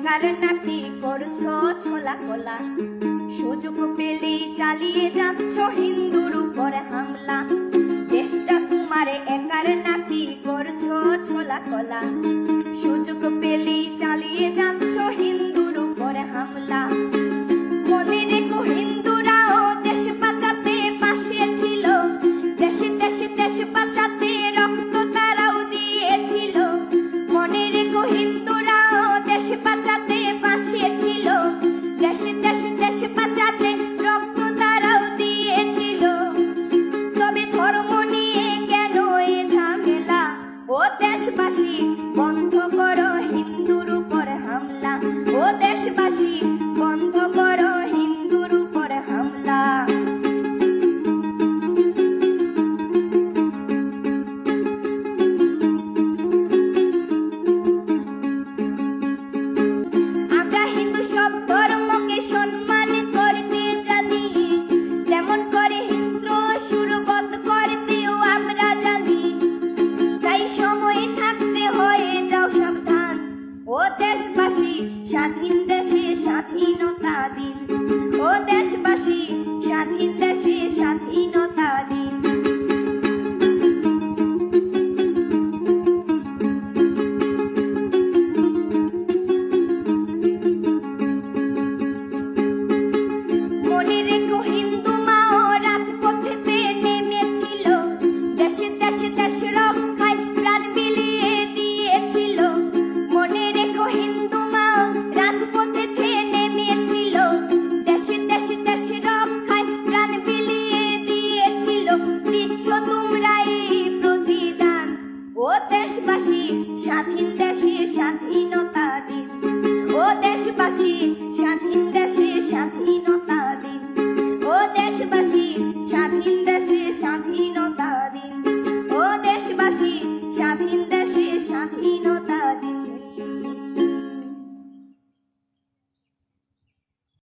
একার নাকি করছো ছোলা কোলা, সুযোগ পেলেই চালিয়ে যাচ্ছ হিন্দুর উপর হামলা। দেশটা তোমার একার নাকি করছো ছোলা কোলা, সুযোগ পেলেই চালিয়ে যাচ্ছ হিন্দুর উপর হামলা। মনে রেখো হিন্দুরাও দেশ বাঁচাতে পাশে ছিল, দেশে দেশে দেশ বাঁচাতে রক্ত তারাও দিয়েছিল। মনে রেখো হিন্দুরাও দেশ বাঁচাতে পাশে ছিল, দেশে দেশে দেশ বাঁচাতে রক্ত তারাও দিয়েছিল। তবে ধর্ম নিয়ে কেন এ ঝামেলা, ও দেশবাসী বন্ধ করো হিন্দুর উপর হামলা, ও দেশবাসী বন্ধ করো হিন্দুর উপর হামলা। আমরা হিন্দু সব ধর্মকে সম্মান করতে জানি, যেমন করে হিংস্র সুরবধ করতেও আমরা জানি। তাই সময় থাকতে হয়ে যাও সাবধান, ও দেশবাসী স্বাধীন দেশে স্বাধীনতা দিন, ও দেশবাসী স্বাধীন দেশে স্বাধীনতা দিন। মনে রেখো হিন্দু মাও রাজপথেতে নেমেছিল, দেশে দেশে দেশ রক্ষায় প্রাণ বিলিয়ে দিয়েছিল। মনে রেখো হিন্দু মাও রাজপথেতে নেমেছিল, দেশে দেশে দেশ রক্ষায় প্রাণ বিলিয়ে দিয়েছিল। দিচ্ছ তোমরা এই প্রতিদান, ও দেশবাসী স্বাধীন দেশে স্বাধীনতা দিন, ও দেশবাসী স্বাধীন দেশে স্বাধীনতা দিন, ও দেশবাসী স্বাধীন দেশে স্বাধীনতা দিন, ও দেশবাসী স্বাধীন দেশে স্বাধীনতা দিন।